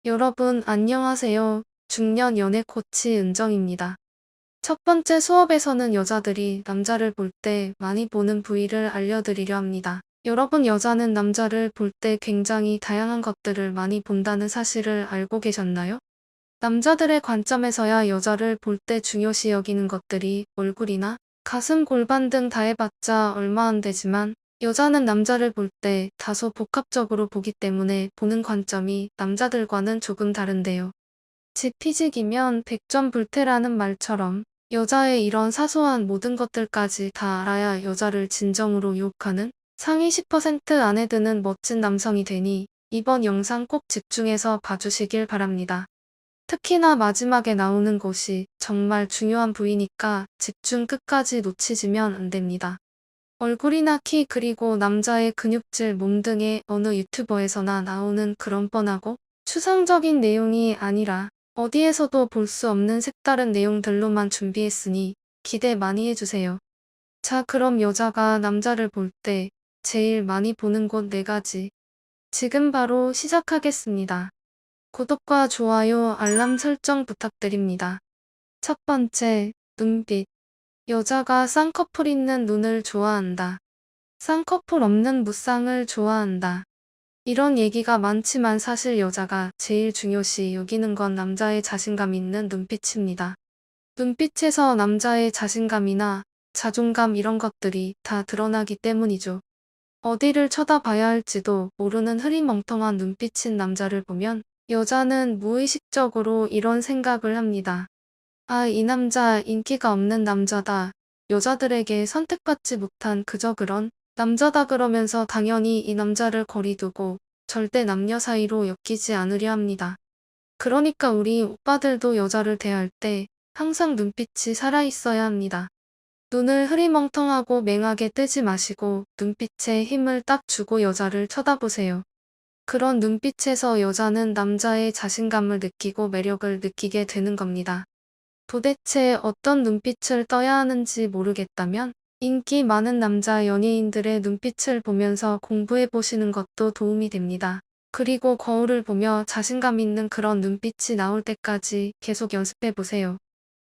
여러분 안녕하세요. 중년 연애 코치 은정입니다. 첫 번째 수업에서는 여자들이 남자를 볼 때 많이 보는 부위를 알려드리려 합니다. 여러분 여자는 남자를 볼 때 굉장히 다양한 것들을 많이 본다는 사실을 알고 계셨나요? 남자들의 관점에서야 여자를 볼 때 중요시 여기는 것들이 얼굴이나 가슴, 골반 등 다 해봤자 얼마 안 되지만 여자는 남자를 볼 때 다소 복합적으로 보기 때문에 보는 관점이 남자들과는 조금 다른데요. 지피지기면 백전불태라는 말처럼 여자의 이런 사소한 모든 것들까지 다 알아야 여자를 진정으로 유혹하는 상위 10% 안에 드는 멋진 남성이 되니 이번 영상 꼭 집중해서 봐주시길 바랍니다. 특히나 마지막에 나오는 것이 정말 중요한 부위니까 집중 끝까지 놓치시면 안 됩니다. 얼굴이나 키 그리고 남자의 근육질 몸 등의 어느 유튜버에서나 나오는 그런 뻔하고 추상적인 내용이 아니라 어디에서도 볼 수 없는 색다른 내용들로만 준비했으니 기대 많이 해주세요. 자, 그럼 여자가 남자를 볼 때 제일 많이 보는 곳 4가지. 지금 바로 시작하겠습니다. 구독과 좋아요, 알람 설정 부탁드립니다. 첫 번째, 눈빛. 여자가 쌍꺼풀 있는 눈을 좋아한다. 쌍꺼풀 없는 무쌍을 좋아한다. 이런 얘기가 많지만 사실 여자가 제일 중요시 여기는 건 남자의 자신감 있는 눈빛입니다. 눈빛에서 남자의 자신감이나 자존감 이런 것들이 다 드러나기 때문이죠. 어디를 쳐다봐야 할지도 모르는 흐리멍텅한 눈빛인 남자를 보면 여자는 무의식적으로 이런 생각을 합니다. 아, 이 남자 인기가 없는 남자다. 여자들에게 선택받지 못한 그저 그런 남자다 그러면서 당연히 이 남자를 거리두고 절대 남녀 사이로 엮이지 않으려 합니다. 그러니까 우리 오빠들도 여자를 대할 때 항상 눈빛이 살아있어야 합니다. 눈을 흐리멍텅하고 맹하게 뜨지 마시고 눈빛에 힘을 딱 주고 여자를 쳐다보세요. 그런 눈빛에서 여자는 남자의 자신감을 느끼고 매력을 느끼게 되는 겁니다. 도대체 어떤 눈빛을 떠야 하는지 모르겠다면 인기 많은 남자 연예인들의 눈빛을 보면서 공부해 보시는 것도 도움이 됩니다. 그리고 거울을 보며 자신감 있는 그런 눈빛이 나올 때까지 계속 연습해 보세요.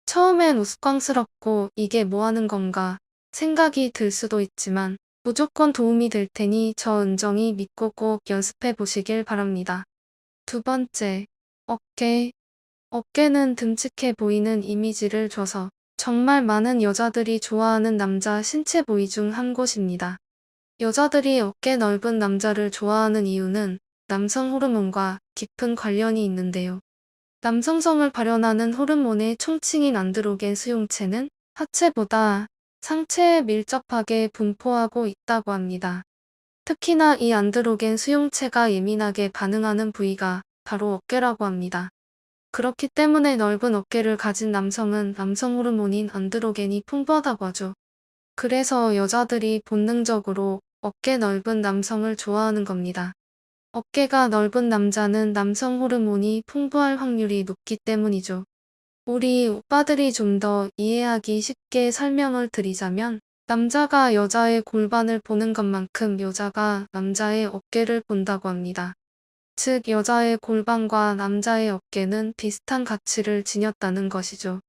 처음엔 우스꽝스럽고 이게 뭐 하는 건가 생각이 들 수도 있지만 무조건 도움이 될 테니 저 은정이 믿고 꼭 연습해 보시길 바랍니다. 두 번째, 어깨. 어깨는 듬직해 보이는 이미지를 줘서 정말 많은 여자들이 좋아하는 남자 신체 부위 중 한 곳입니다. 여자들이 어깨 넓은 남자를 좋아하는 이유는 남성 호르몬과 깊은 관련이 있는데요. 남성성을 발현하는 호르몬의 총칭인 안드로겐 수용체는 하체보다 상체에 밀접하게 분포하고 있다고 합니다. 특히나 이 안드로겐 수용체가 예민하게 반응하는 부위가 바로 어깨라고 합니다. 그렇기 때문에 넓은 어깨를 가진 남성은 남성 호르몬인 안드로겐이 풍부하다고 하죠. 그래서 여자들이 본능적으로 어깨 넓은 남성을 좋아하는 겁니다. 어깨가 넓은 남자는 남성 호르몬이 풍부할 확률이 높기 때문이죠. 우리 오빠들이 좀 더 이해하기 쉽게 설명을 드리자면 남자가 여자의 골반을 보는 것만큼 여자가 남자의 어깨를 본다고 합니다. 즉 여자의 골반과 남자의 어깨는 비슷한 가치를 지녔다는 것이죠.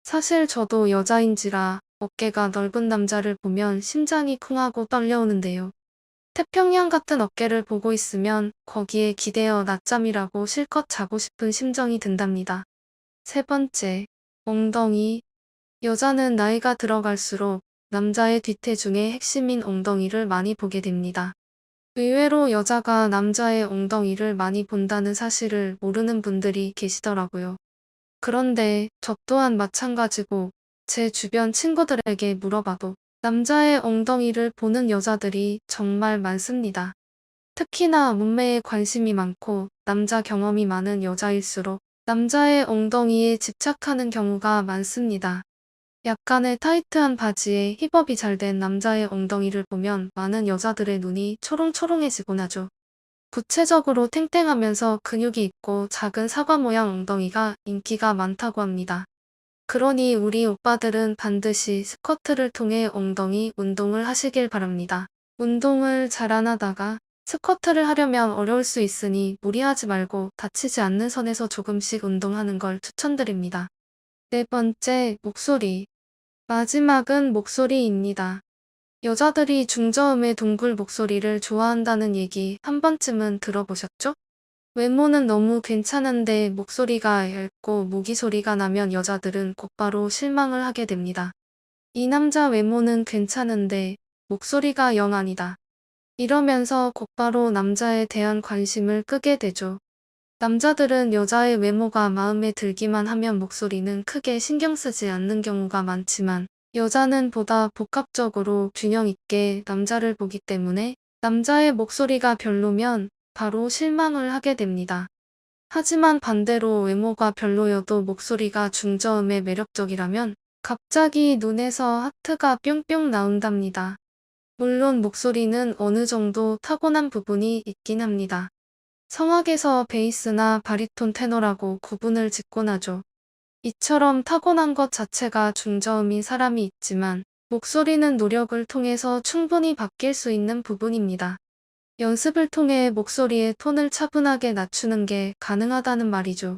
사실 저도 여자인지라 어깨가 넓은 남자를 보면 심장이 쿵하고 떨려오는데요. 태평양 같은 어깨를 보고 있으면 거기에 기대어 낮잠이라고 실컷 자고 싶은 심정이 든답니다. 세 번째, 엉덩이. 여자는 나이가 들어갈수록 남자의 뒤태중의 핵심인 엉덩이를 많이 보게 됩니다. 의외로 여자가 남자의 엉덩이를 많이 본다는 사실을 모르는 분들이 계시더라고요. 그런데 저 또한 마찬가지고 제 주변 친구들에게 물어봐도 남자의 엉덩이를 보는 여자들이 정말 많습니다. 특히나 몸매에 관심이 많고 남자 경험이 많은 여자일수록 남자의 엉덩이에 집착하는 경우가 많습니다. 약간의 타이트한 바지에 힙업이 잘 된 남자의 엉덩이를 보면 많은 여자들의 눈이 초롱초롱해지곤 하죠. 구체적으로 탱탱하면서 근육이 있고 작은 사과 모양 엉덩이가 인기가 많다고 합니다. 그러니 우리 오빠들은 반드시 스쿼트를 통해 엉덩이 운동을 하시길 바랍니다. 운동을 잘 안 하다가 스쿼트를 하려면 어려울 수 있으니 무리하지 말고 다치지 않는 선에서 조금씩 운동하는 걸 추천드립니다. 네 번째, 목소리. 마지막은 목소리입니다. 여자들이 중저음의 동굴 목소리를 좋아한다는 얘기 한 번쯤은 들어보셨죠? 외모는 너무 괜찮은데 목소리가 얇고 모기 소리가 나면 여자들은 곧바로 실망을 하게 됩니다. 이 남자 외모는 괜찮은데 목소리가 영 아니다. 이러면서 곧바로 남자에 대한 관심을 끄게 되죠. 남자들은 여자의 외모가 마음에 들기만 하면 목소리는 크게 신경 쓰지 않는 경우가 많지만 여자는 보다 복합적으로 균형 있게 남자를 보기 때문에 남자의 목소리가 별로면 바로 실망을 하게 됩니다. 하지만 반대로 외모가 별로여도 목소리가 중저음에 매력적이라면 갑자기 눈에서 하트가 뿅뿅 나온답니다. 물론 목소리는 어느 정도 타고난 부분이 있긴 합니다. 성악에서 베이스나 바리톤 테너라고 구분을 짓곤 하죠. 이처럼 타고난 것 자체가 중저음인 사람이 있지만 목소리는 노력을 통해서 충분히 바뀔 수 있는 부분입니다. 연습을 통해 목소리의 톤을 차분하게 낮추는 게 가능하다는 말이죠.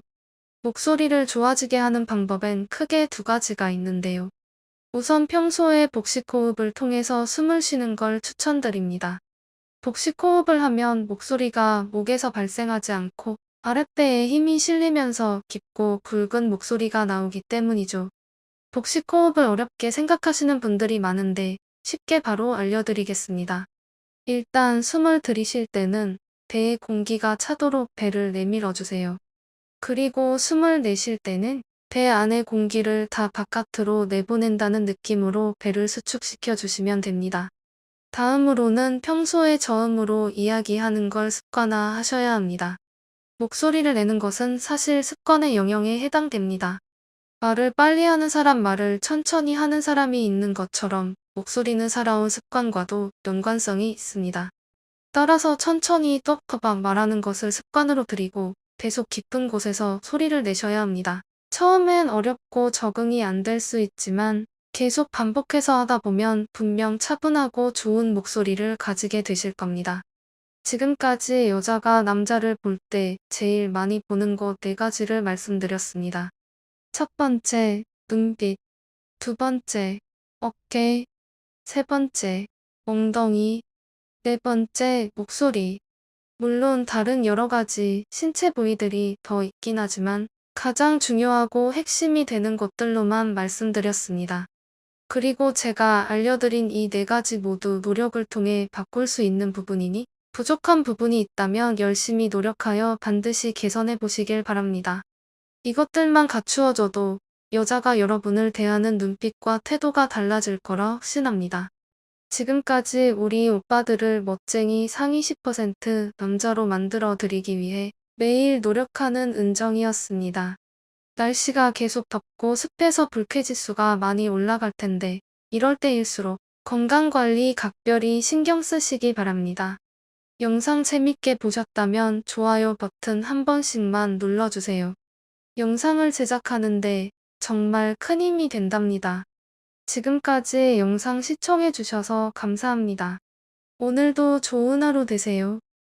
목소리를 좋아지게 하는 방법엔 크게 두 가지가 있는데요. 우선 평소에 복식호흡을 통해서 숨을 쉬는 걸 추천드립니다. 복식호흡을 하면 목소리가 목에서 발생하지 않고 아랫배에 힘이 실리면서 깊고 굵은 목소리가 나오기 때문이죠. 복식호흡을 어렵게 생각하시는 분들이 많은데 쉽게 바로 알려드리겠습니다. 일단 숨을 들이쉴 때는 배에 공기가 차도록 배를 내밀어주세요. 그리고 숨을 내쉴 때는 배 안의 공기를 다 바깥으로 내보낸다는 느낌으로 배를 수축시켜 주시면 됩니다. 다음으로는 평소에 저음으로 이야기하는 걸 습관화하셔야 합니다. 목소리를 내는 것은 사실 습관의 영역에 해당됩니다. 말을 빨리 하는 사람, 말을 천천히 하는 사람이 있는 것처럼 목소리는 살아온 습관과도 연관성이 있습니다. 따라서 천천히 또박또박 말하는 것을 습관으로 들이고 배속 깊은 곳에서 소리를 내셔야 합니다. 처음엔 어렵고 적응이 안 될 수 있지만 계속 반복해서 하다 보면 분명 차분하고 좋은 목소리를 가지게 되실 겁니다. 지금까지 여자가 남자를 볼 때 제일 많이 보는 것 4가지를 말씀드렸습니다. 첫 번째, 눈빛. 두 번째, 어깨. 세 번째, 엉덩이. 네 번째, 목소리. 물론 다른 여러 가지 신체 부위들이 더 있긴 하지만 가장 중요하고 핵심이 되는 것들로만 말씀드렸습니다. 그리고 제가 알려드린 이 4가지 모두 노력을 통해 바꿀 수 있는 부분이니 부족한 부분이 있다면 열심히 노력하여 반드시 개선해 보시길 바랍니다. 이것들만 갖추어져도 여자가 여러분을 대하는 눈빛과 태도가 달라질 거라 확신합니다. 지금까지 우리 오빠들을 멋쟁이 상위 10% 남자로 만들어 드리기 위해 매일 노력하는 은정이었습니다. 날씨가 계속 덥고 습해서 불쾌지수가 많이 올라갈 텐데 이럴 때일수록 건강관리 각별히 신경 쓰시기 바랍니다. 영상 재밌게 보셨다면 좋아요 버튼 한 번씩만 눌러주세요. 영상을 제작하는데 정말 큰 힘이 된답니다. 지금까지 영상 시청해주셔서 감사합니다. 오늘도 좋은 하루 되세요.